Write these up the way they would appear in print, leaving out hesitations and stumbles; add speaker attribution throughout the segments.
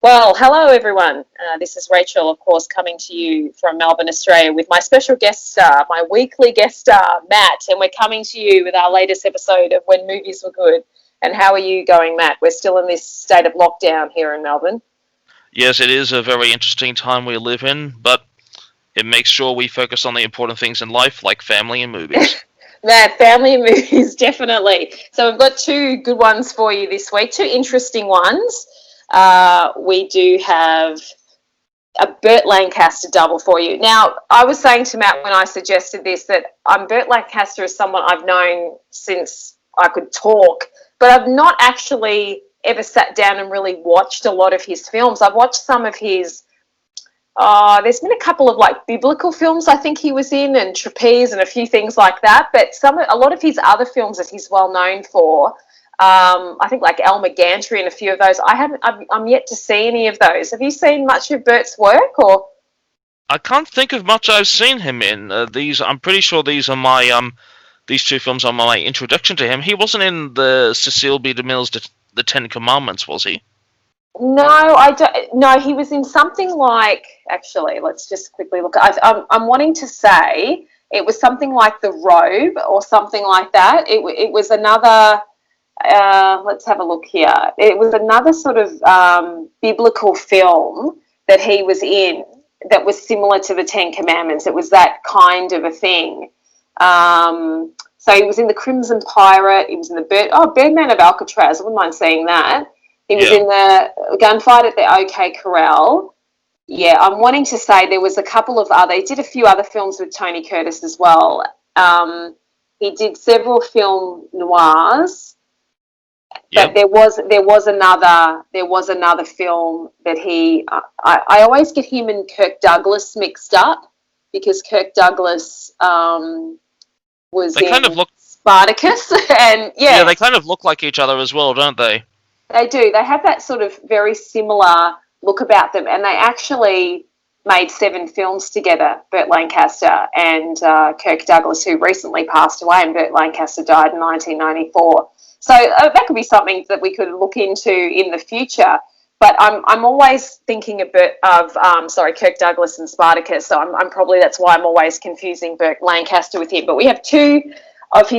Speaker 1: Well, hello everyone. This is Rachel, of course, coming to you from Melbourne, Australia, with my special guest star, my weekly guest star, Matt, and we're coming to you with our latest episode of When Movies Were Good. And how are you going, Matt? We're still in this state of lockdown here in Melbourne.
Speaker 2: Yes, it is a very interesting time we live in, but it makes sure we focus on the important things in life, like family and movies.
Speaker 1: Matt, family and movies, definitely. So we've got two good ones for you this week, two interesting ones. We do have a Burt Lancaster double for you. Now, I was saying to Matt when I suggested this that Burt Lancaster is someone I've known since I could talk, but I've not actually ever sat down and really watched a lot of his films. I've watched some of his, there's been a couple of like biblical films I think he was in, and Trapeze and a few things like that, but a lot of his other films that he's well known for, I think like Elmer Gantry and a few of those. I'm yet to see any of those. Have you seen much of Bert's work, or?
Speaker 2: I can't think of much I've seen him in. I'm pretty sure these are these two films are my introduction to him. He wasn't in the Cecil B. DeMille's The Ten Commandments, was he?
Speaker 1: No, I don't. No, he was in something like. Actually, let's just quickly look. I'm wanting to say it was something like The Robe or something like that. It was another. Let's have a look here. It was another sort of biblical film that he was in that was similar to the Ten Commandments. It was that kind of a thing. So he was in The Crimson Pirate. He was in the Birdman of Alcatraz. I wouldn't mind seeing that. He was in the Gunfight at the OK Corral. Yeah, I'm wanting to say there was a couple of other. He did a few other films with Tony Curtis as well. He did several film noirs. But there was another film that I always get him and Kirk Douglas mixed up, because Kirk Douglas was in Spartacus, and
Speaker 2: yeah, they kind of look like each other as well, don't they?
Speaker 1: They do. They have that sort of very similar look about them, and they actually made 7 films together, Burt Lancaster and Kirk Douglas, who recently passed away, and Burt Lancaster died in 1994. So that could be something that we could look into in the future. But I'm always thinking of Kirk Douglas and Spartacus. So that's why I'm always confusing Burt Lancaster with him. But we have two of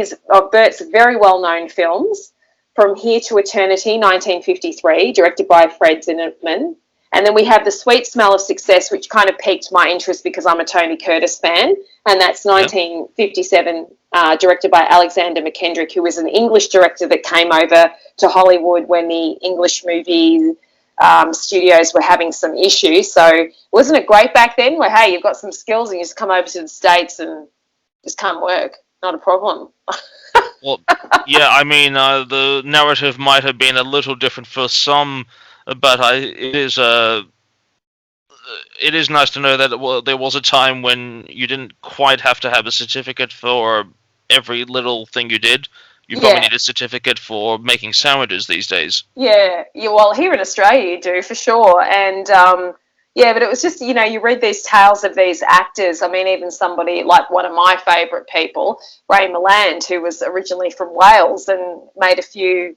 Speaker 1: Burt's very well known films: From Here to Eternity, 1953, directed by Fred Zinnemann. And then we have The Sweet Smell of Success, which kind of piqued my interest because I'm a Tony Curtis fan, and that's 1957, directed by Alexander McKendrick, who was an English director that came over to Hollywood when the English movie studios were having some issues. So wasn't it great back then where, hey, you've got some skills and you just come over to the States and just can't work? Not a problem.
Speaker 2: Well, yeah, I mean, the narrative might have been a little different for some, but it is nice to know that there was a time when you didn't quite have to have a certificate for every little thing you did. You probably need a certificate for making sandwiches these days.
Speaker 1: Yeah, well, here in Australia you do, for sure. And, but it was just, you read these tales of these actors. I mean, even somebody like one of my favourite people, Ray Milland, who was originally from Wales and made a few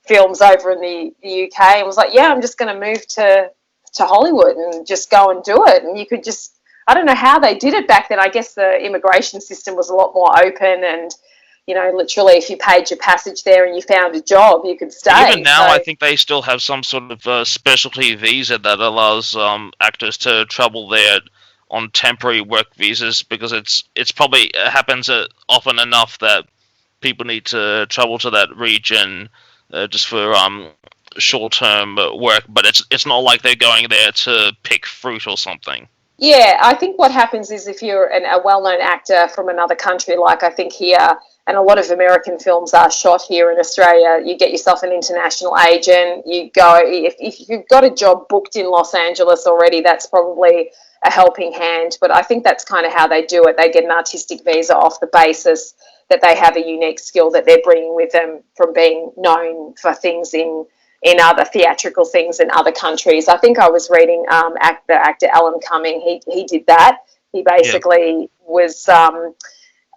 Speaker 1: films over in the UK, and was like, I'm just going to move to Hollywood and just go and do it. And you could just, I don't know how they did it back then. I guess the immigration system was a lot more open, and literally if you paid your passage there and you found a job, you could stay.
Speaker 2: Even now, I think they still have some sort of specialty visa that allows actors to travel there on temporary work visas, because it's probably happens often enough that people need to travel to that region just for short-term work, but it's not like they're going there to pick fruit or something.
Speaker 1: Yeah, I think what happens is if you're a well-known actor from another country, like I think here, and a lot of American films are shot here in Australia, you get yourself an international agent, you go, if you've got a job booked in Los Angeles already, that's probably a helping hand. But I think that's kind of how they do it. They get an artistic visa off the basis that they have a unique skill that they're bringing with them from being known for things in other theatrical things in other countries. I think I was reading the actor Alan Cumming, he did that. He basically was,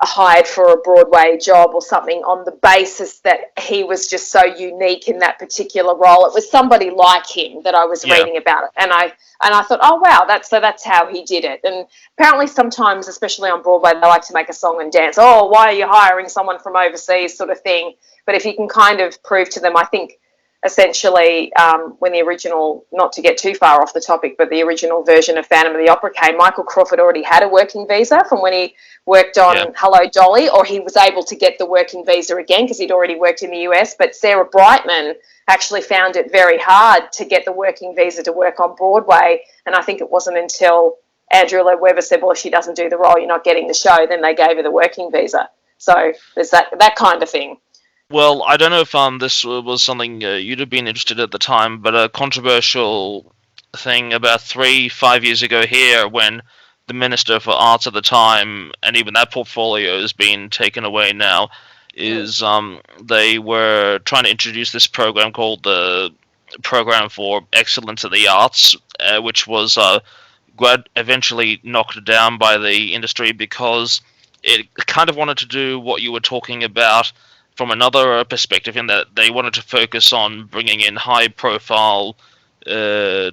Speaker 1: hired for a Broadway job or something on the basis that he was just so unique in that particular role. It was somebody like him that I was reading about it, and I thought, oh wow, that's how he did it. And apparently sometimes, especially on Broadway, they like to make a song and dance. Oh, why are you hiring someone from overseas, sort of thing. But if you can kind of prove to them, I think essentially when the original, not to get too far off the topic, but the original version of Phantom of the Opera came, Michael Crawford already had a working visa from when he worked on Hello, Dolly, or he was able to get the working visa again because he'd already worked in the US. But Sarah Brightman actually found it very hard to get the working visa to work on Broadway, and I think it wasn't until Andrew Lloyd Webber said, well, if she doesn't do the role, you're not getting the show, then they gave her the working visa. So there's that kind of thing.
Speaker 2: Well, I don't know if this was something you'd have been interested at the time, but a controversial thing about 5 years ago here, when the Minister for Arts at the time, and even that portfolio has been taken away now, is they were trying to introduce this program called the Program for Excellence in the Arts, which was eventually knocked down by the industry because it kind of wanted to do what you were talking about from another perspective, in that they wanted to focus on bringing in high-profile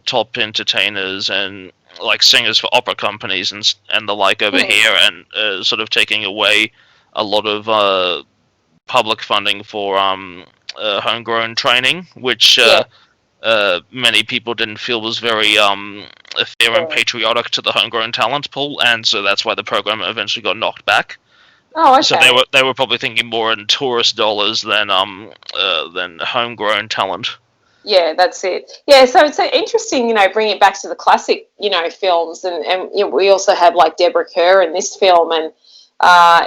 Speaker 2: top entertainers and like singers for opera companies and the like over here, and sort of taking away a lot of public funding for homegrown training, which many people didn't feel was very fair and patriotic to the homegrown talent pool, and so that's why the program eventually got knocked back.
Speaker 1: Oh, okay.
Speaker 2: So they were probably thinking more in tourist dollars than homegrown talent. Yeah,
Speaker 1: that's it. Yeah, so it's interesting, bringing it back to the classic, films, and we also have like Deborah Kerr in this film, and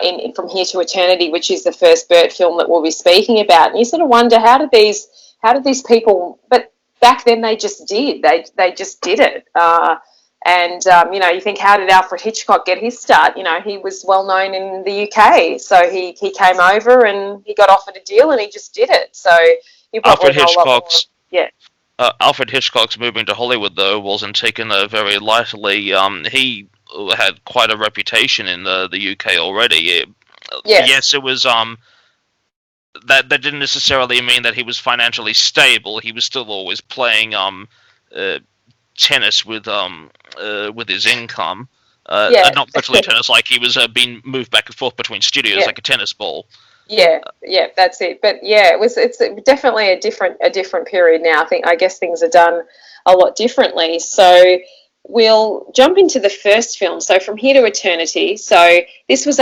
Speaker 1: in From Here to Eternity, which is the first Burt film that we'll be speaking about. And you sort of wonder, how did these people? But back then they just did. They just did it. You think, how did Alfred Hitchcock get his start? He was well known in the UK, so he came over and he got offered a deal and he just did it. So you probably know a lot more. Yeah.
Speaker 2: Alfred Hitchcock's moving to Hollywood, though, wasn't taken very lightly. He had quite a reputation in the UK already. Yes, it was that didn't necessarily mean that he was financially stable. He was still always playing tennis with his income. Not literally tennis, like he was being moved back and forth between studios like a tennis ball.
Speaker 1: Yeah, that's it. But it's definitely a different period now. I guess things are done a lot differently. So we'll jump into the first film. So From Here to Eternity. So this was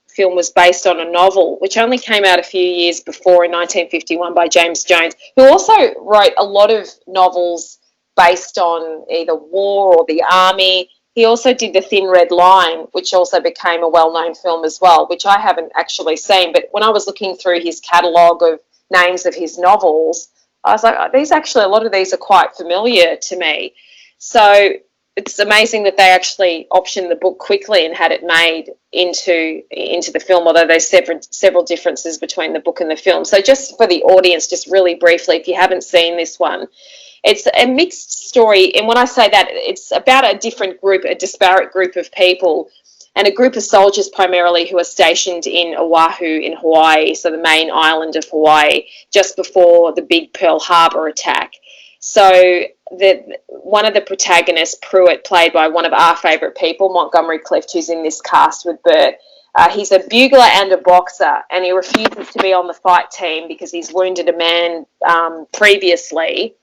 Speaker 1: film was based on a novel which only came out a few years before, in 1951, by James Jones, who also wrote a lot of novels based on either war or the army. He also did The Thin Red Line, which also became a well-known film as well, which I haven't actually seen. But when I was looking through his catalogue of names of his novels, I was like, a lot of these are quite familiar to me. So it's amazing that they actually optioned the book quickly and had it made into the film, although there's several differences between the book and the film. So just for the audience, just really briefly, if you haven't seen this one, it's a mixed story. And when I say that, it's about a disparate group of people, and a group of soldiers primarily who are stationed in Oahu in Hawaii, so the main island of Hawaii, just before the big Pearl Harbor attack. So one of the protagonists, Pruitt, played by one of our favourite people, Montgomery Clift, who's in this cast with Burt, he's a bugler and a boxer, and he refuses to be on the fight team because he's wounded a man previously,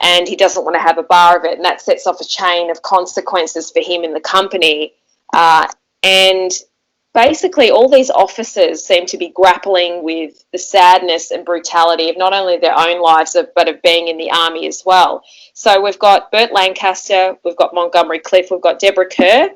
Speaker 1: and he doesn't want to have a bar of it, and that sets off a chain of consequences for him in the company. And basically all these officers seem to be grappling with the sadness and brutality of not only their own lives, but of being in the army as well. So we've got Burt Lancaster, we've got Montgomery Clift, we've got Deborah Kerr,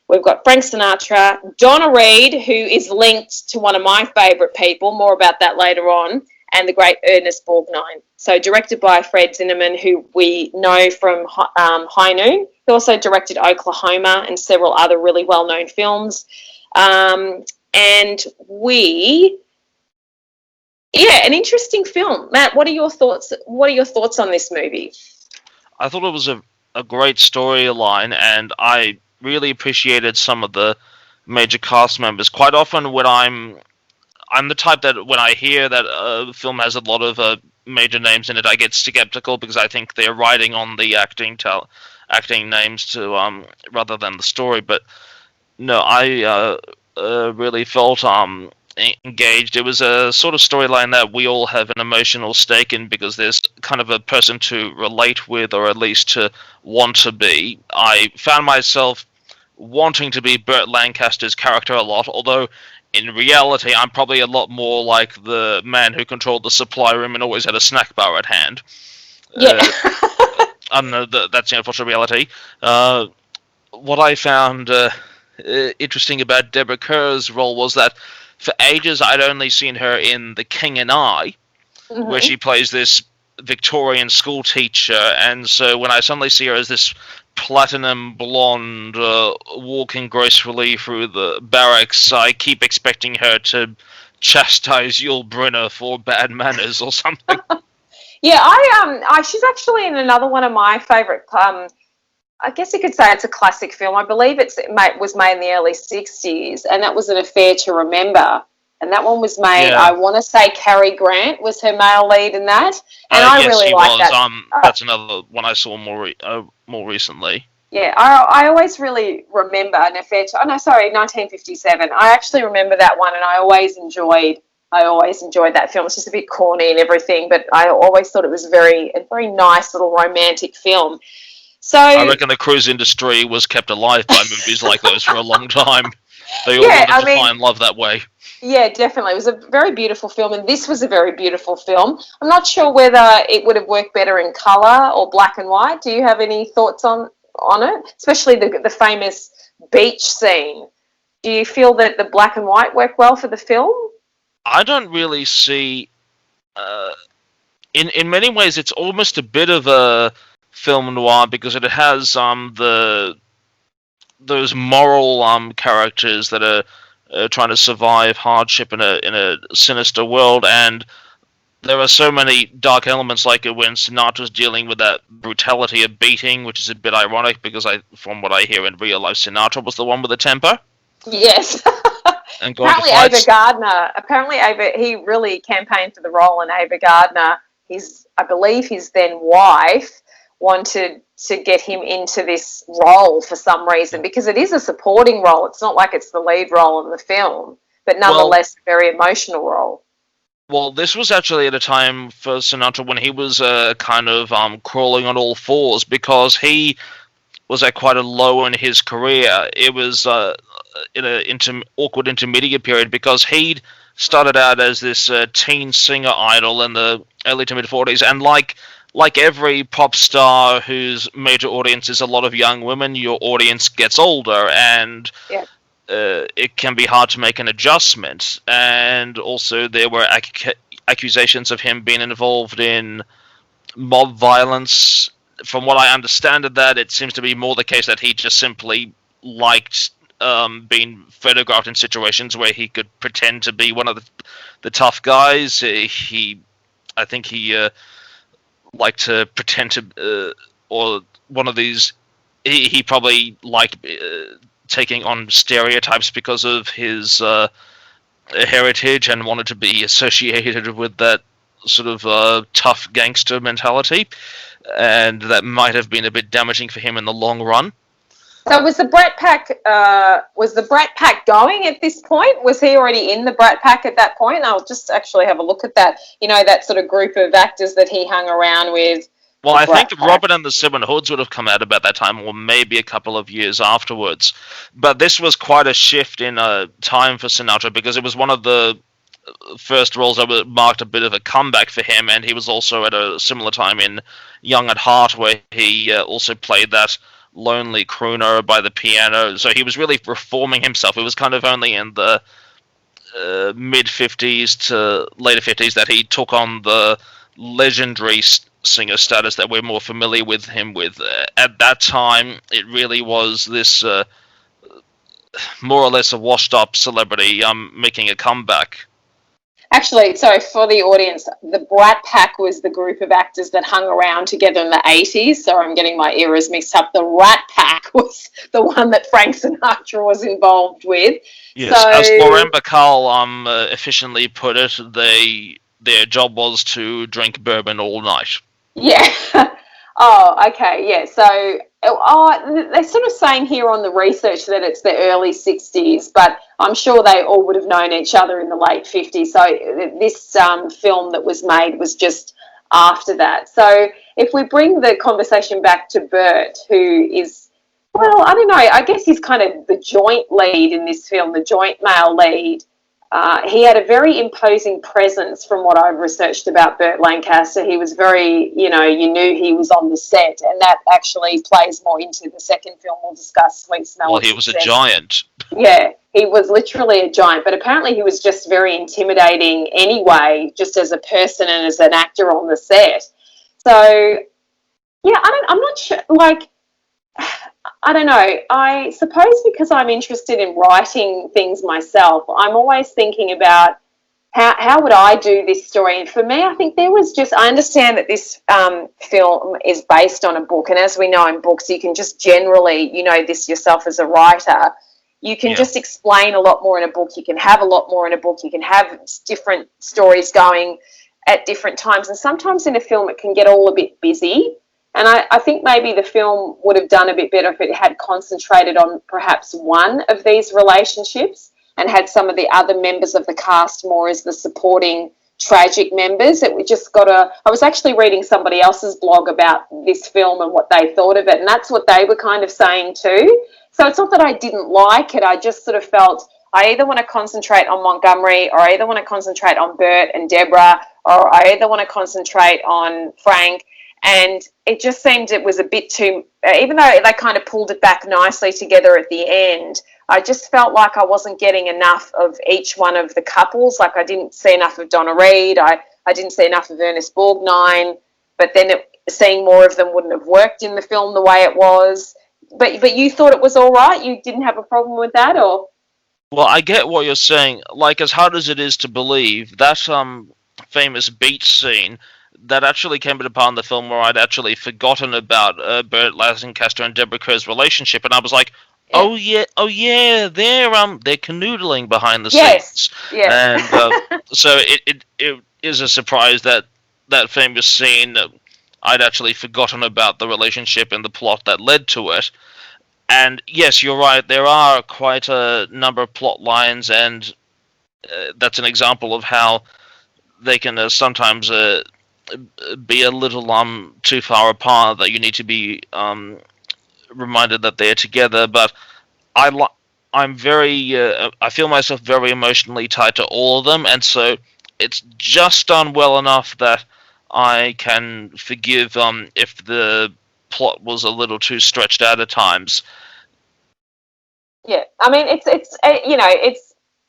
Speaker 1: we've got Frank Sinatra, Donna Reed, who is linked to one of my favourite people, more about that later on, and the great Ernest Borgnine. So directed by Fred Zinnemann, who we know from High Noon. He also directed Oklahoma and several other really well-known films. An interesting film. Matt, what are your thoughts? What are your thoughts on this movie?
Speaker 2: I thought it was a great storyline, and I really appreciated some of the major cast members. Quite often, when I'm the type that when I hear that a film has a lot of major names in it, I get skeptical because I think they're riding on the acting names to rather than the story. But no, I really felt engaged. It was a sort of storyline that we all have an emotional stake in because there's kind of a person to relate with, or at least to want to be. I found myself wanting to be Burt Lancaster's character a lot, although in reality I'm probably a lot more like the man who controlled the supply room and always had a snack bar at hand.
Speaker 1: Yeah.
Speaker 2: I don't know, that's the unfortunate reality. What I found interesting about Deborah Kerr's role was that for ages I'd only seen her in The King and I, where she plays this Victorian school teacher, and so when I suddenly see her as this platinum blonde walking gracefully through the barracks, I keep expecting her to chastise Yul Brynner for bad manners or something.
Speaker 1: Yeah, she's actually in another one of my favourite. I guess you could say it's a classic film. I believe it was made in the early '60s, and that was An Affair to Remember. And that one was made.
Speaker 2: Yeah.
Speaker 1: I want to say Cary Grant was her male lead in that, and I
Speaker 2: yes,
Speaker 1: really
Speaker 2: he
Speaker 1: like
Speaker 2: was.
Speaker 1: that.
Speaker 2: That's another one I saw more recently.
Speaker 1: Yeah, I always really remember An Affair to. Oh no, sorry, 1957. I actually remember that one, and I always enjoyed that film. It's just a bit corny and everything, but I always thought it was a very nice little romantic film. So
Speaker 2: I reckon the cruise industry was kept alive by movies like those for a long time. They all wanted to find love that way.
Speaker 1: Yeah, definitely. It was a very beautiful film, and this was a very beautiful film. I'm not sure whether it would have worked better in colour or black and white. Do you have any thoughts on it? Especially the famous beach scene. Do you feel that the black and white work well for the film?
Speaker 2: I don't really see... in many ways, it's almost a bit of a film noir because it has those moral characters that are trying to survive hardship in a sinister world, and there are so many dark elements, like when Sinatra's dealing with that brutality of beating, which is a bit ironic because from what I hear in real life, Sinatra was the one with the temper.
Speaker 1: Yes.
Speaker 2: And
Speaker 1: Apparently he really campaigned for the role, and Ava Gardner, I believe his then wife, wanted to get him into this role for some reason, because it is a supporting role. It's not like it's the lead role in the film, but nonetheless a very emotional role.
Speaker 2: Well, this was actually at a time for Sinatra when he was kind of crawling on all fours, because he was at quite a low in his career. It was in an awkward intermediate period because he'd started out as this teen singer idol in the early to mid 40s, and like every pop star whose major audience is a lot of young women, your audience gets older, and it can be hard to make an adjustment. And also there were accusations of him being involved in mob violence. From what I understand of that, it seems to be more the case that he just simply liked being photographed in situations where he could pretend to be one of the tough guys. I think he liked to pretend to, or one of these. He probably liked taking on stereotypes because of his heritage and wanted to be associated with that sort of tough gangster mentality, and that might have been a bit damaging for him in the long run.
Speaker 1: So was the Brat Pack going at this point? Was he already in the Brat Pack at that point? I'll just actually have a look at that. You know, that sort of group of actors that he hung around with.
Speaker 2: Well, I think Robin and the Seven Hoods would have come out about that time, or maybe a couple of years afterwards. But this was quite a shift in time for Sinatra, because it was one of the first roles that marked a bit of a comeback for him, and he was also at a similar time in Young at Heart, where he also played that lonely crooner by the piano. So he was really reforming himself. It was kind of only in the mid-50s to later 50s that he took on the legendary singer status that we're more familiar with him with. At that time, it really was this more or less a washed-up celebrity making a comeback.
Speaker 1: Actually, so for the audience, the Brat Pack was the group of actors that hung around together in the 80s. So I'm getting my eras mixed up. The Rat Pack was the one that Frank Sinatra was involved with.
Speaker 2: Yes, as
Speaker 1: So,
Speaker 2: Lauren Bacall efficiently put it, their job was to drink bourbon all night.
Speaker 1: yeah. Oh, okay. Yeah. So, they're sort of saying here on the research that it's the early 60s, but I'm sure they all would have known each other in the late 50s. So, this film that was made was just after that. So, if we bring the conversation back to Burt, who is, well, I don't know, I guess he's kind of the joint lead in this film, the joint male lead. He had a very imposing presence from what I've researched about Burt Lancaster. He was very, you knew he was on the set, and that actually plays more into the second film we'll discuss, Sweet Smell
Speaker 2: Well,
Speaker 1: of
Speaker 2: he was a
Speaker 1: Success.
Speaker 2: giant.
Speaker 1: Yeah, he was literally a giant, but apparently he was just very intimidating anyway, just as a person and as an actor on the set. So, yeah, I'm not sure, like, I don't know. I suppose because I'm interested in writing things myself, I'm always thinking about how would I do this story. And for me, I think there was just, I understand that this film is based on a book. And as we know in books, you can just generally, this yourself as a writer, you can
Speaker 2: Yeah.
Speaker 1: just explain a lot more in a book. You can have a lot more in a book. You can have different stories going at different times. And sometimes in a film, it can get all a bit busy. And I think maybe the film would have done a bit better if it had concentrated on perhaps one of these relationships and had some of the other members of the cast more as the supporting tragic members. It we just got a. I was actually reading somebody else's blog about this film and what they thought of it, and that's what they were kind of saying too. So it's not that I didn't like it. I just sort of felt I either want to concentrate on Montgomery, or I either want to concentrate on Burt and Deborah, or I either want to concentrate on Frank. And it just seemed it was a bit too, even though they kind of pulled it back nicely together at the end, I just felt like I wasn't getting enough of each one of the couples. Like I didn't see enough of Donna Reed. I didn't see enough of Ernest Borgnine. But then seeing more of them wouldn't have worked in the film the way it was. But you thought it was all right? You didn't have a problem with that, or?
Speaker 2: Well, I get what you're saying. Like, as hard as it is to believe, that famous beach scene that actually came upon the film where I'd actually forgotten about Burt Lancaster and Deborah Kerr's relationship, and I was like, oh yeah, they're canoodling behind the scenes,
Speaker 1: Yes.
Speaker 2: and so it is a surprise that that famous scene I'd actually forgotten about the relationship and the plot that led to it. And yes, you're right. There are quite a number of plot lines, and that's an example of how they can sometimes be a little too far apart. That you need to be reminded that they're together. But I'm very. I feel myself very emotionally tied to all of them, and so it's just done well enough that I can forgive if the plot was a little too stretched out at times.
Speaker 1: Yeah, I mean,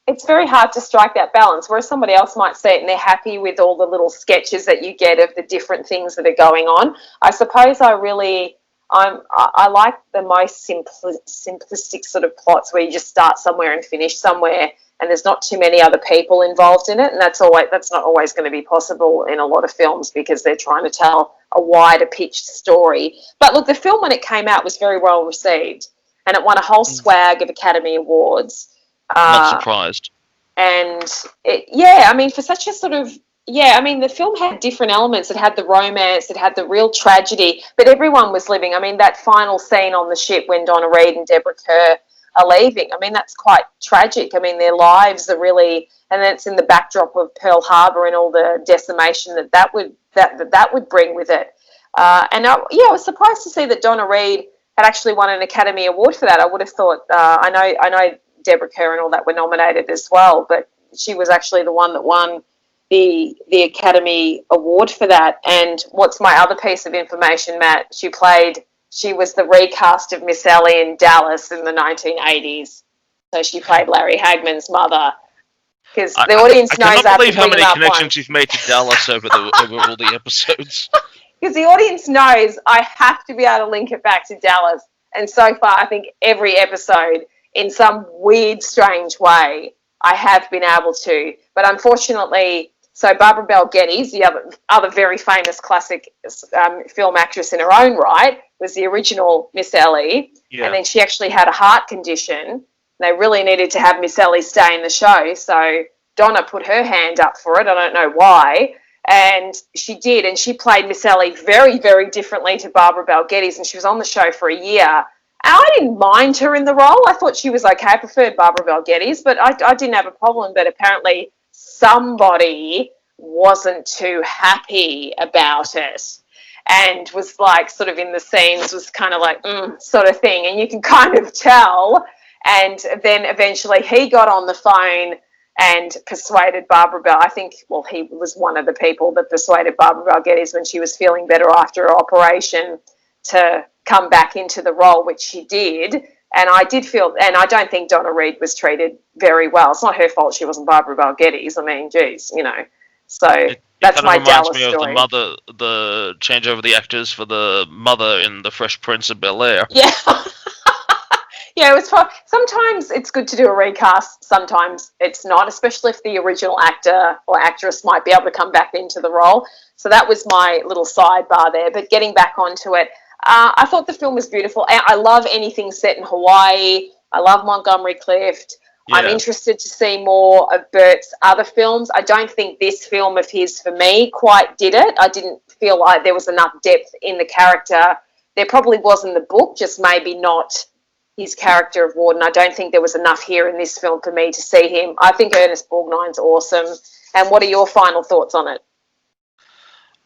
Speaker 1: it's very hard to strike that balance. Whereas somebody else might see it and they're happy with all the little sketches that you get of the different things that are going on. I suppose I like the most simplistic sort of plots where you just start somewhere and finish somewhere, and there's not too many other people involved in it, and that's not always going to be possible in a lot of films because they're trying to tell a wider pitched story. But look, the film when it came out was very well received, and it won a whole swag of Academy Awards.
Speaker 2: Not surprised.
Speaker 1: And I mean, for such a sort of, I mean, the film had different elements. It had the romance, it had the real tragedy, but everyone was living. I mean, that final scene on the ship when Donna Reed and Deborah Kerr are leaving, I mean, that's quite tragic. I mean, their lives are really, and then it's in the backdrop of Pearl Harbor and all the decimation that would bring with it. I was surprised to see that Donna Reed had actually won an Academy Award for that. I would have thought, I know Deborah Kerr and all that were nominated as well, but she was actually the one that won the Academy Award for that. And what's my other piece of information, Matt? She was the recast of Miss Ellie in Dallas in the 1980s. So she played Larry Hagman's mother. Because the audience knows
Speaker 2: I cannot believe how many connections you've made to Dallas over all the episodes.
Speaker 1: Because the audience knows I have to be able to link it back to Dallas. And so far, I think every episode, in some weird, strange way, I have been able to. But unfortunately, so Barbara Bel Geddes, the other very famous classic film actress in her own right, was the original Miss Ellie.
Speaker 2: Yeah.
Speaker 1: And then she actually had a heart condition. They really needed to have Miss Ellie stay in the show. So Donna put her hand up for it. I don't know why. And she did. And she played Miss Ellie very, very differently to Barbara Bel Geddes. And she was on the show for a year. And I didn't mind her in the role. I thought she was okay. I preferred Barbara Bel Geddes, but I didn't have a problem. But apparently somebody wasn't too happy about it and was like sort of in the scenes was kind of like sort of thing. And you can kind of tell. And then eventually he got on the phone and persuaded Barbara Bel. I think, well, he was one of the people that persuaded Barbara Bel Geddes when she was feeling better after her operation to come back into the role, which she did. And I did feel, and I don't think Donna Reed was treated very well. It's not her fault she wasn't Barbara Bel Geddes. I mean, geez, you know. So that's my Dallas story. It kind of
Speaker 2: reminds me of the changeover of the actors for the mother in The Fresh Prince of Bel-Air.
Speaker 1: Yeah. Yeah, it was fun. Sometimes it's good to do a recast. Sometimes it's not, especially if the original actor or actress might be able to come back into the role. So that was my little sidebar there. But getting back onto it, I thought the film was beautiful. I love anything set in Hawaii. I love Montgomery Clift. Yeah. I'm interested to see more of Burt's other films. I don't think this film of his, for me, quite did it. I didn't feel like there was enough depth in the character. There probably was in the book, just maybe not his character of Warden. I don't think there was enough here in this film for me to see him. I think Ernest Borgnine's awesome. And what are your final thoughts on it?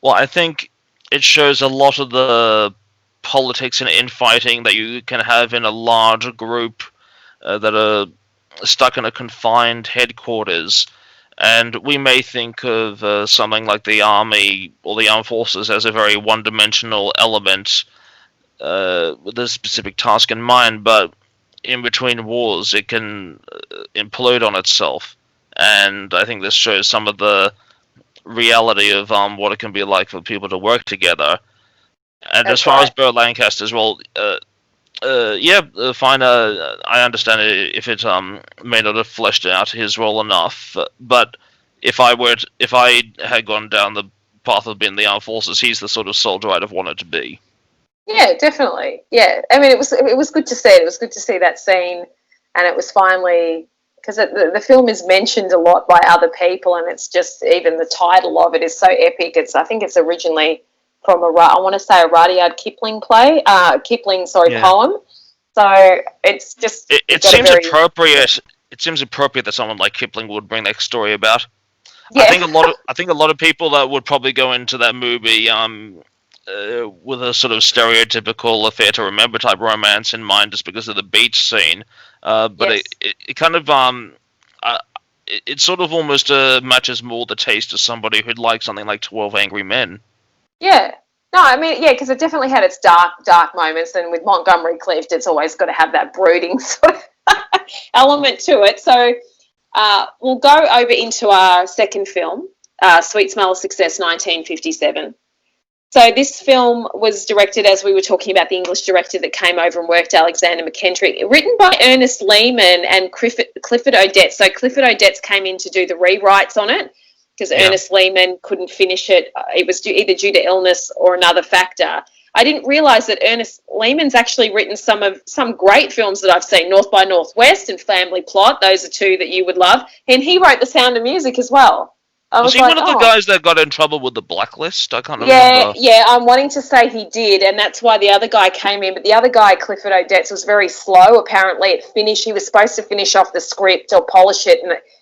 Speaker 2: Well, I think it shows a lot of the politics and infighting that you can have in a large group that are stuck in a confined headquarters. And we may think of something like the army or the armed forces as a very one-dimensional element with a specific task in mind, but in between wars it can implode on itself. And I think this shows some of the reality of what it can be like for people to work together. And as far as Burt Lancaster's role, fine. I understand it if it may not have fleshed out his role enough. But if I had gone down the path of being the armed forces, he's the sort of soldier I'd have wanted to be.
Speaker 1: Yeah, definitely. Yeah, I mean, it was good to see it. It was good to see that scene, and it was finally, because the film is mentioned a lot by other people, and it's just even the title of it is so epic. I think it's originally from a Rudyard Kipling play, poem. So it's just
Speaker 2: it seems appropriate. It seems appropriate that someone like Kipling would bring that story about. Yeah. I think a lot of people that would probably go into that movie with a sort of stereotypical affair to remember type romance in mind, just because of the beach scene. But yes. it kind of it sort of almost matches more the taste of somebody who'd like something like 12 Angry Men.
Speaker 1: Yeah. No, I mean, yeah, because it definitely had its dark moments, and with Montgomery Clift, it's always got to have that brooding sort of element to it. So we'll go over into our second film, Sweet Smell of Success, 1957. So this film was directed, as we were talking about, the English director that came over and worked, Alexander McKendrick, written by Ernest Lehman and Clifford Odets. So Clifford Odets came in to do the rewrites on it, because Ernest Lehman couldn't finish it. It was either due to illness or another factor. I didn't realise that Ernest Lehman's actually written some great films that I've seen, North by Northwest and Family Plot. Those are two that you would love. And he wrote The Sound of Music as well.
Speaker 2: Was he one of the guys that got in trouble with the blacklist? I can't remember.
Speaker 1: Yeah, I'm wanting to say he did, and that's why the other guy came in. But the other guy, Clifford Odets, was very slow. Apparently, he was supposed to finish off the script or polish it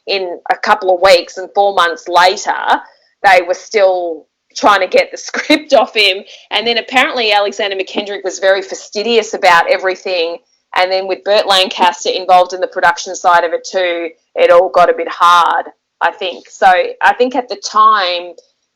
Speaker 1: in a couple of weeks, and 4 months later, they were still trying to get the script off him. And then apparently Alexander McKendrick was very fastidious about everything. And then with Burt Lancaster involved in the production side of it too, it all got a bit hard, I think. So I think at the time,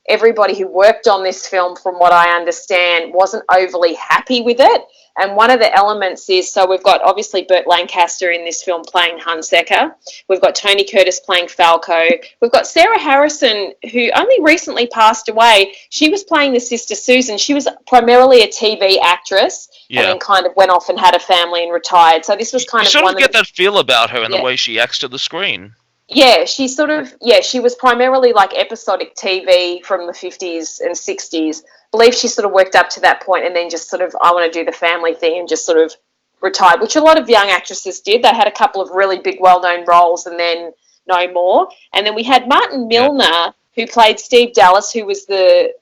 Speaker 1: everybody who worked on this film, from what I understand, wasn't overly happy with it. And one of the elements is, so we've got obviously Burt Lancaster in this film playing Hunsaker. We've got Tony Curtis playing Falco. We've got Sarah Harrison, who only recently passed away. She was playing the sister Susan. She was primarily a TV actress and then kind of went off and had a family and retired. So this was kind of
Speaker 2: you sort of get that feel about her in the way she acts to the screen.
Speaker 1: Yeah, she was primarily like episodic TV from the 50s and 60s. I believe she sort of worked up to that point and then just sort of, I want to do the family thing and just sort of retired, which a lot of young actresses did. They had a couple of really big, well-known roles and then no more. And then we had Martin
Speaker 2: Yeah.
Speaker 1: Milner, who played Steve Dallas, who was the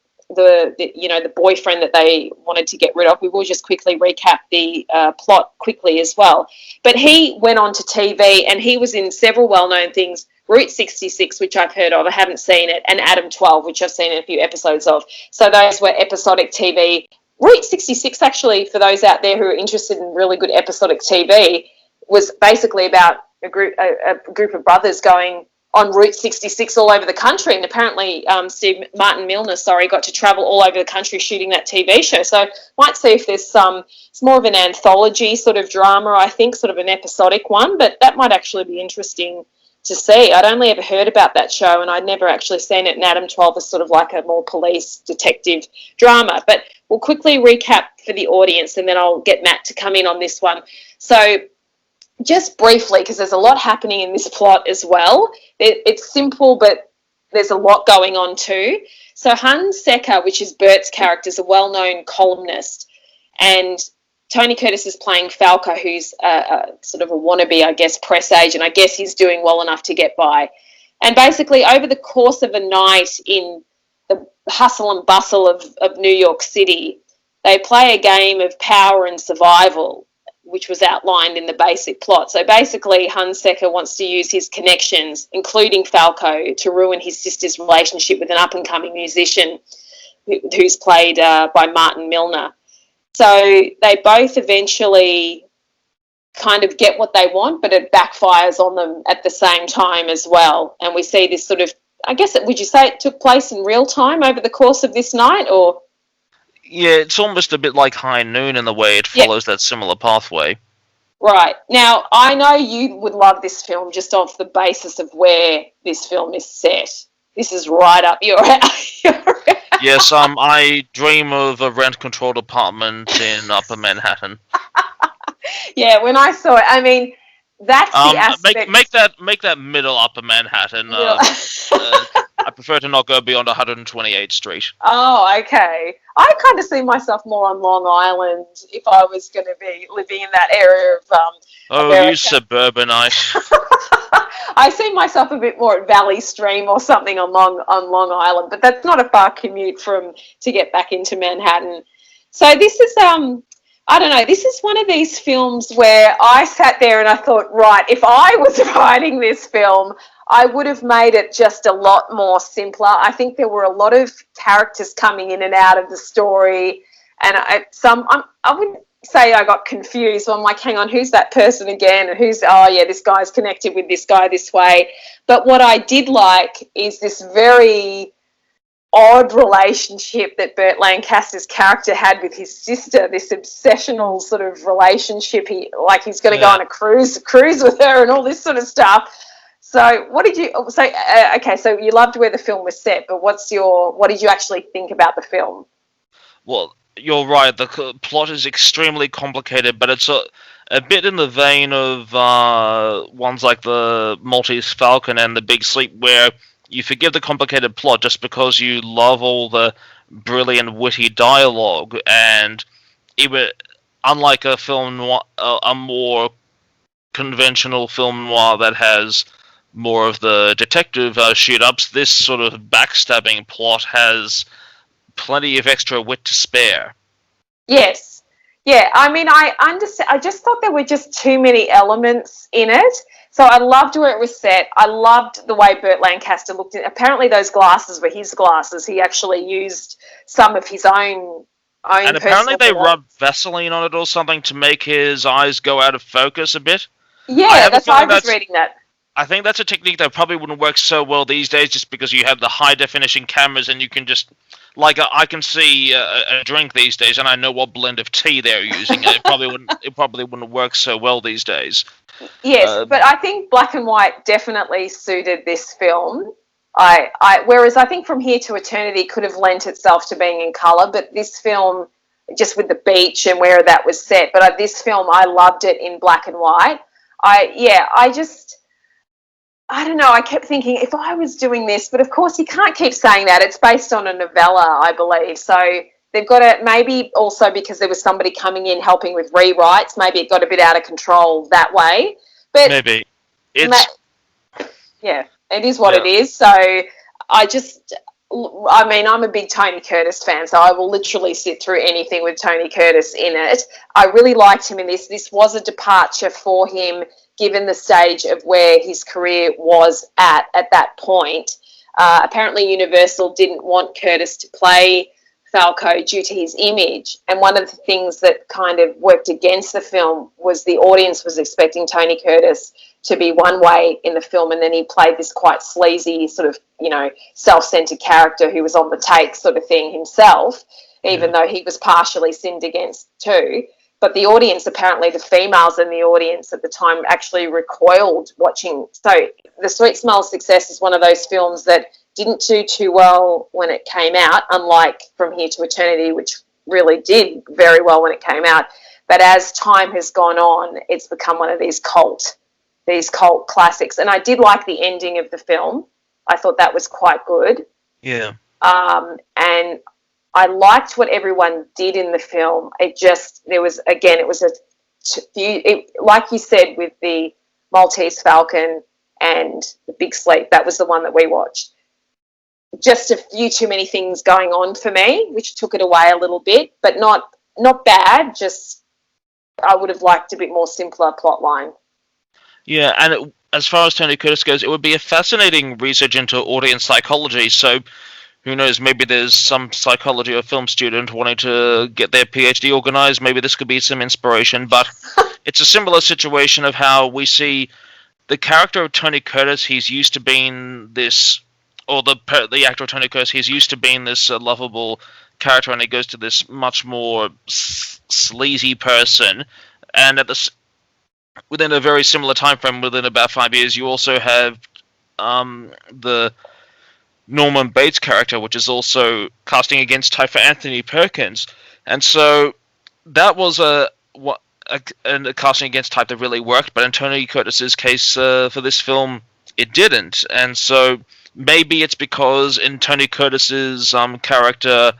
Speaker 1: boyfriend that they wanted to get rid of. We will just quickly recap the plot quickly as well. But he went on to TV and he was in several well-known things. Route 66, which I've heard of, I haven't seen it, and Adam 12, which I've seen a few episodes of. So those were episodic TV. Route 66, actually, for those out there who are interested in really good episodic TV, was basically about a group of brothers going on Route 66 all over the country, and apparently Martin Milner, got to travel all over the country shooting that TV show. So might see if there's it's more of an anthology sort of drama, I think, sort of an episodic one, but that might actually be interesting to see. I'd only ever heard about that show and I'd never actually seen it, and Adam 12 is sort of like a more police detective drama. But we'll quickly recap for the audience and then I'll get Matt to come in on this one. So just briefly, because there's a lot happening in this plot as well. It's simple, but there's a lot going on too. So Hans Secker, which is Burt's character, is a well-known columnist, and Tony Curtis is playing Falco, who's sort of a wannabe, I guess, press agent. I guess he's doing well enough to get by. And basically, over the course of a night in the hustle and bustle of New York City, they play a game of power and survival, which was outlined in the basic plot. So basically, Hunsaker wants to use his connections, including Falco, to ruin his sister's relationship with an up-and-coming musician who's played by Martin Milner. So they both eventually kind of get what they want, but it backfires on them at the same time as well. And we see this sort of, I guess, would you say it took place in real time over the course of this night, or...?
Speaker 2: Yeah, it's almost a bit like High Noon in the way it follows that similar pathway.
Speaker 1: Right. Now, I know you would love this film just off the basis of where this film is set. This is right up your alley.
Speaker 2: Yes, I dream of a rent-controlled apartment in Upper Manhattan.
Speaker 1: Yeah, when I saw it, I mean, that's the aspect...
Speaker 2: Make that middle Upper Manhattan. I prefer to not go beyond 128th Street.
Speaker 1: Oh, okay. I kind of see myself more on Long Island if I was going to be living in that area of America.
Speaker 2: You suburbanite.
Speaker 1: I see myself a bit more at Valley Stream or something on Long Island, but that's not a far commute to get back into Manhattan. So this is I don't know, this is one of these films where I sat there and I thought, right, if I was writing this film, I would have made it just a lot more simpler. I think there were a lot of characters coming in and out of the story, and I wouldn't say I got confused. So I'm like, hang on, who's that person again? And this guy's connected with this guy this way. But what I did like is this very odd relationship that Burt Lancaster's character had with his sister, this obsessional sort of relationship. He's going to go on a cruise with her and all this sort of stuff. So so you loved where the film was set, but what did you actually think about the film?
Speaker 2: Well, you're right, the plot is extremely complicated, but it's a bit in the vein of ones like the Maltese Falcon and The Big Sleep, where you forgive the complicated plot just because you love all the brilliant, witty dialogue, and unlike a film noir, a more conventional film noir that has more of the detective shoot-ups, this sort of backstabbing plot has plenty of extra wit to spare.
Speaker 1: Yes. Yeah, I mean, I understand. I just thought there were just too many elements in it. So I loved where it was set. I loved the way Burt Lancaster looked at it. Apparently those glasses were his glasses. He actually used some of his own
Speaker 2: and apparently they rubbed Vaseline on it or something to make his eyes go out of focus a bit.
Speaker 1: Yeah, I was reading that.
Speaker 2: I think that's a technique that probably wouldn't work so well these days, just because you have the high definition cameras and you can just, I can see a drink these days and I know what blend of tea they're using. It probably wouldn't work so well these days.
Speaker 1: Yes, but I think black and white definitely suited this film. Whereas I think From Here to Eternity could have lent itself to being in colour, but this film, just with the beach and where that was set, but this film I loved it in black and white. I don't know. I kept thinking if I was doing this, but of course you can't keep saying that. It's based on a novella, I believe. So they've got to, maybe also because there was somebody coming in helping with rewrites, maybe it got a bit out of control that way. But
Speaker 2: maybe it's
Speaker 1: yeah, it is what it is. So I mean, I'm a big Tony Curtis fan, so I will literally sit through anything with Tony Curtis in it. I really liked him in this. This was a departure for him, given the stage of where his career was at that point. Apparently, Universal didn't want Curtis to play Falco due to his image. And one of the things that kind of worked against the film was the audience was expecting Tony Curtis to be one way in the film, and then he played this quite sleazy sort of, self-centered character who was on the take sort of thing himself, even though he was partially sinned against too. But the audience, apparently the females in the audience at the time actually recoiled watching. So The Sweet Smell of Success is one of those films that didn't do too well when it came out, unlike From Here to Eternity, which really did very well when it came out. But as time has gone on, it's become one of these cult classics. And I did like the ending of the film. I thought that was quite good.
Speaker 2: Yeah.
Speaker 1: And I liked what everyone did in the film. It was like you said, with the Maltese Falcon and The Big Sleep, that was the one that we watched. Just a few too many things going on for me, which took it away a little bit, but not bad. Just I would have liked a bit more simpler plot line.
Speaker 2: Yeah, and as far as Tony Curtis goes, it would be a fascinating research into audience psychology. So, who knows, maybe there's some psychology or film student wanting to get their PhD organized. Maybe this could be some inspiration. But it's a similar situation of how we see the character of Tony Curtis. He's used to being this, or the actor of Tony Curtis, he's used to being this lovable character, and he goes to this much more sleazy person. And within a very similar time frame, within about 5 years, you also have the Norman Bates character, which is also casting against type for Anthony Perkins. And so that was a casting against type that really worked, but in Tony Curtis's case for this film, it didn't. And so maybe it's because in Tony Curtis's character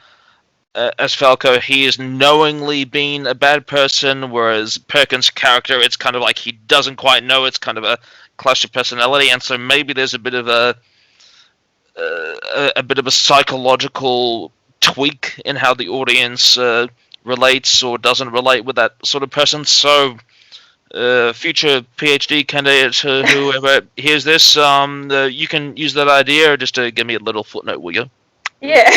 Speaker 2: as Falco, he is knowingly being a bad person, whereas Perkins' character, it's kind of like he doesn't quite know. It's kind of a clash of personality, and so maybe there's a bit of a psychological tweak in how the audience relates or doesn't relate with that sort of person. So, future PhD candidate, whoever hears this, you can use that idea just to give me a little footnote, will you?
Speaker 1: Yeah,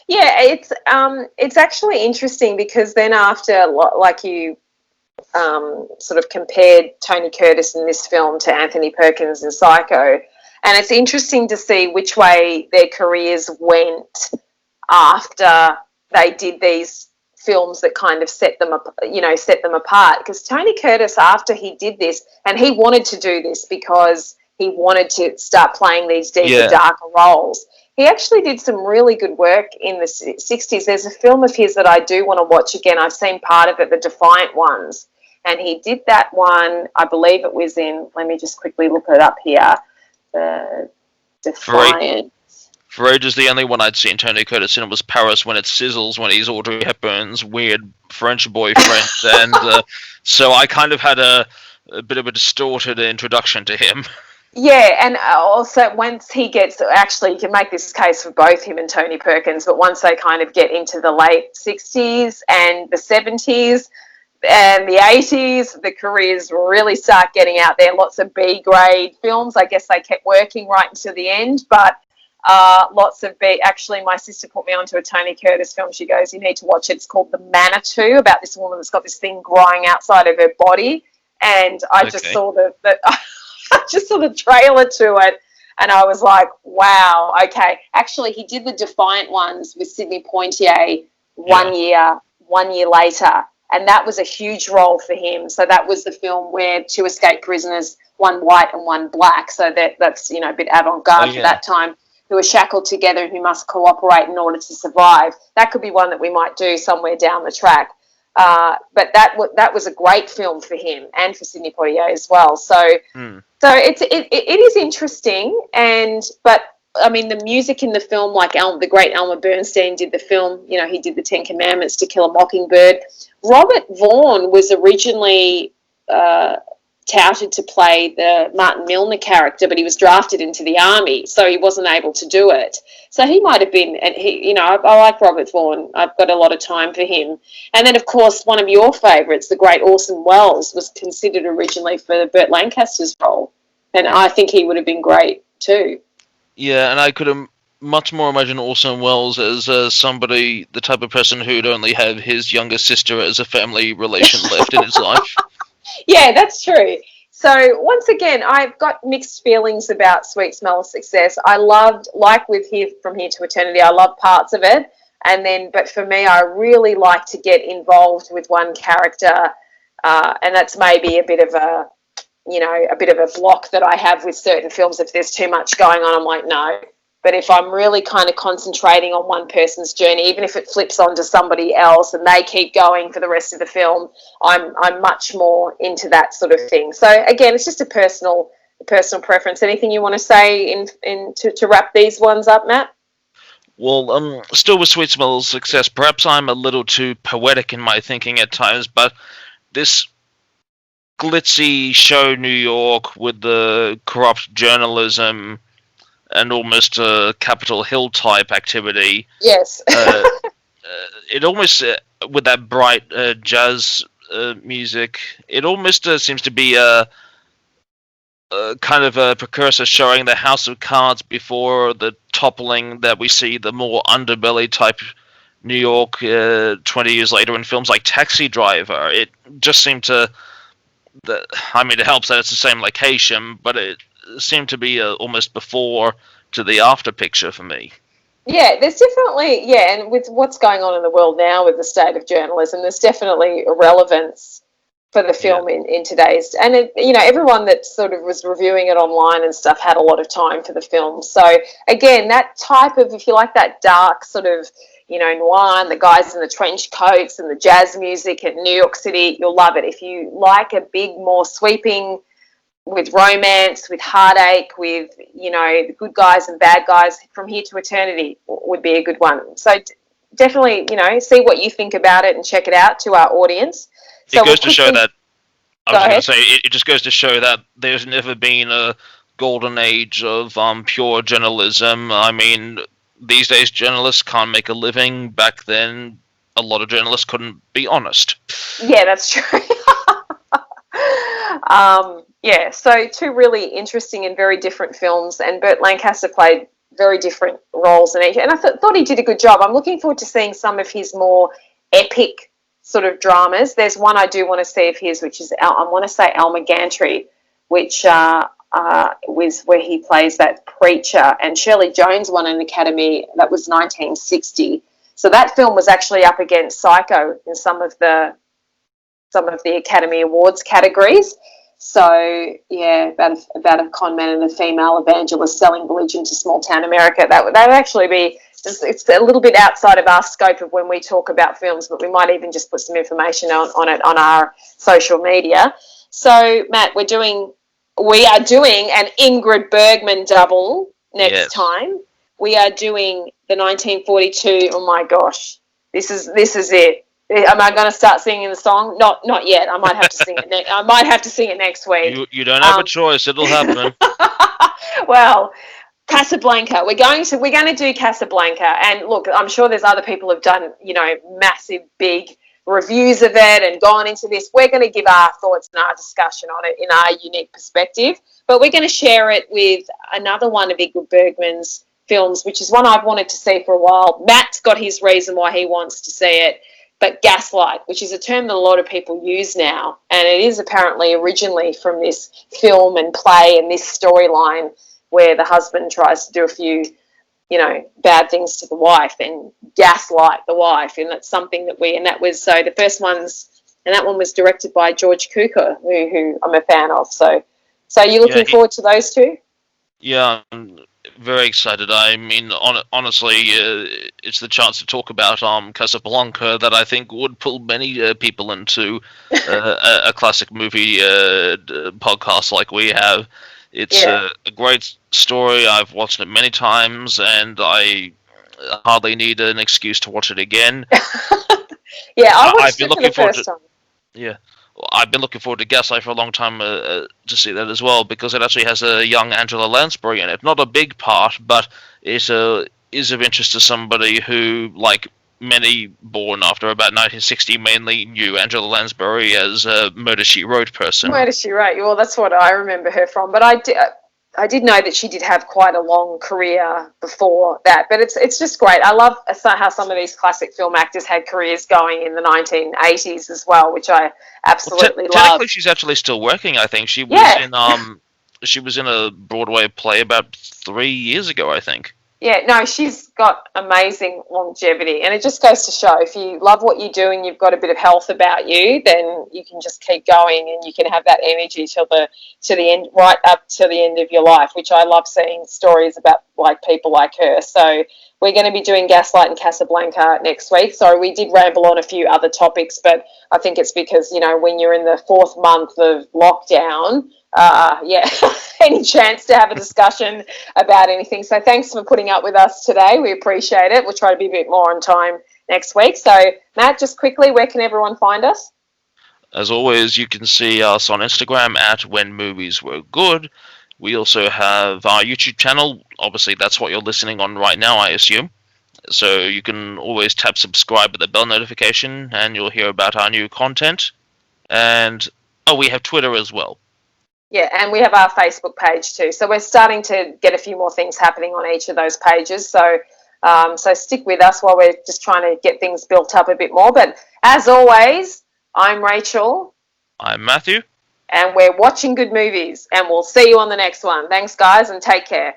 Speaker 1: it's actually interesting because then after, like you sort of compared Tony Curtis in this film to Anthony Perkins in Psycho, and it's interesting to see which way their careers went after they did these films that kind of set them apart. Because Tony Curtis, after he did this, and he wanted to do this because he wanted to start playing these deeper, darker roles. He actually did some really good work in the 60s. There's a film of his that I do want to watch again. I've seen part of it, The Defiant Ones. And he did that one, I believe it was in, let me just quickly look it up here, The Defiant.
Speaker 2: For ages, the only one I'd seen Tony Curtis in was Paris When It Sizzles, when he's Audrey Hepburn's weird French boyfriend. And so I kind of had a bit of a distorted introduction to him.
Speaker 1: Yeah, and also once he gets, actually you can make this case for both him and Tony Perkins, but once they kind of get into the late 60s and the 70s and the 80s, the careers really start getting out there. Lots of B-grade films. I guess they kept working right until the end, but lots of actually my sister put me onto a Tony Curtis film. She goes, you need to watch it. It's called The Manitou, about this woman that's got this thing growing outside of her body. And I just saw I just saw the trailer to it and I was like, wow, okay. Actually, he did The Defiant Ones with Sidney Poitier one year later, and that was a huge role for him. So that was the film where two escaped prisoners, one white and one black, so that's a bit avant-garde for that time, who are shackled together and who must cooperate in order to survive. That could be one that we might do somewhere down the track. But that was a great film for him and for Sidney Poitier as well. So it is interesting, but I mean, the music in the film, like the great Elmer Bernstein did the film. You know, he did the Ten Commandments, To Kill a Mockingbird. Robert Vaughn was originally touted to play the Martin Milner character, but he was drafted into the army, so he wasn't able to do it. So he might have been, and I like Robert Vaughn. I've got a lot of time for him. And then, of course, one of your favourites, the great Orson Welles, was considered originally for Burt Lancaster's role, and I think he would have been great too.
Speaker 2: Yeah, and I could much more imagine Orson Welles as somebody, the type of person who'd only have his younger sister as a family relation left in his life.
Speaker 1: Yeah, that's true. So once again, I've got mixed feelings about Sweet Smell of Success. I loved, like with From Here to Eternity, I love parts of it. But for me, I really like to get involved with one character, and that's maybe a bit of a block that I have with certain films. If there's too much going on, I'm like, no. But if I'm really kind of concentrating on one person's journey, even if it flips onto somebody else and they keep going for the rest of the film, I'm much more into that sort of thing. So again, it's just a personal preference. Anything you want to say to wrap these ones up, Matt?
Speaker 2: Well, still with Sweet Smell of Success, perhaps I'm a little too poetic in my thinking at times, but this glitzy show New York with the corrupt journalism and almost a Capitol Hill type activity.
Speaker 1: Yes.
Speaker 2: It almost, with that bright jazz music, it almost seems to be a kind of a precursor showing the House of Cards before the toppling that we see, the more underbelly type New York 20 years later in films like Taxi Driver. It just seemed to, it helps that it's the same location, but it seemed to be almost before to the after picture for me.
Speaker 1: Yeah, there's definitely, and with what's going on in the world now with the state of journalism, there's definitely a relevance for the film in today's, and everyone that sort of was reviewing it online and stuff had a lot of time for the film. So again, that type of, if you like that dark sort of, noir, and the guys in the trench coats and the jazz music in New York City, you'll love it. If you like a big, more sweeping, with romance, with heartache, with, the good guys and bad guys, From Here to Eternity would be a good one. So definitely, see what you think about it and check it out to our audience. So
Speaker 2: it goes to show that, it just goes to show that there's never been a golden age of pure journalism. I mean, these days journalists can't make a living. Back then, a lot of journalists couldn't be honest.
Speaker 1: Yeah, that's true. So two really interesting and very different films, and Burt Lancaster played very different roles in each, and I thought he did a good job. I'm looking forward to seeing some of his more epic sort of dramas. There's one I do want to see of his, which is, I want to say Alma Gantry, which was where he plays that preacher, and Shirley Jones won an Academy. That was 1960. So that film was actually up against Psycho in some of the Academy Awards categories. So about a con man and a female evangelist selling religion to small town America. That would actually be, it's a little bit outside of our scope of when we talk about films, but we might even just put some information on it on our social media. So Matt, we are doing an Ingrid Bergman double next time. We are doing the 1942. Oh my gosh, this is it. Am I going to start singing the song? Not yet. I might have to sing it. I might have to sing it next week.
Speaker 2: You don't have a choice. It'll happen.
Speaker 1: Well, Casablanca. We're going to do Casablanca, and look, I'm sure there's other people who've done massive big reviews of it and gone into this. We're going to give our thoughts and our discussion on it in our unique perspective, but we're going to share it with another one of Ingrid Bergman's films, which is one I've wanted to see for a while. Matt's got his reason why he wants to see it. But gaslight, which is a term that a lot of people use now, and it is apparently originally from this film and play and this storyline where the husband tries to do a few, bad things to the wife and gaslight the wife, and that's something that the first ones, and that one was directed by George Cukor, who I'm a fan of. So are you looking forward to those two?
Speaker 2: Yeah, Very excited. I mean, honestly, it's the chance to talk about Casablanca that I think would pull many people into a classic movie podcast like we have. It's
Speaker 1: Yeah.
Speaker 2: a great story. I've watched it many times, and I hardly need an excuse to watch it again.
Speaker 1: Yeah, I
Speaker 2: I've
Speaker 1: watched
Speaker 2: been
Speaker 1: it for the
Speaker 2: looking forward to
Speaker 1: first time.
Speaker 2: yeah. I've been looking forward to Gaslight for a long time to see that as well because it actually has a young Angela Lansbury in it. Not a big part, but it is of interest to somebody who, like many born after about 1960, mainly knew Angela Lansbury as a Murder She Wrote person.
Speaker 1: Murder She Wrote. Well, that's what I remember her from. But I did know that she did have quite a long career before that. But it's just great. I love how some of these classic film actors had careers going in the 1980s as well, which I
Speaker 2: Well,
Speaker 1: absolutely love.
Speaker 2: technically, she's actually still working. I think
Speaker 1: Yeah.
Speaker 2: she was in a Broadway play about 3 years ago. I think.
Speaker 1: Yeah, no, she's got amazing longevity, and it just goes to show if you love what you do and you've got a bit of health about you, then you can just keep going and you can have that energy to the end, right up to the end of your life. Which I love seeing stories about like people like her. So we're going to be doing Gaslight and Casablanca next week. So we did ramble on a few other topics, but I think it's because when you're in the fourth month of lockdown, yeah, any chance to have a discussion about anything. So thanks for putting up with us today. We appreciate it. We'll try to be a bit more on time next week. So Matt, just quickly, where can everyone find us?
Speaker 2: As always, you can see us on Instagram at When Movies Were Good. We also have our YouTube channel. Obviously, that's what you're listening on right now, I assume. So you can always tap subscribe at the bell notification, and you'll hear about our new content. And we have Twitter as well.
Speaker 1: Yeah, and we have our Facebook page too. So we're starting to get a few more things happening on each of those pages. So stick with us while we're just trying to get things built up a bit more. But as always, I'm Rachel.
Speaker 2: I'm Matthew.
Speaker 1: And we're watching good movies. And we'll see you on the next one. Thanks, guys, and take care.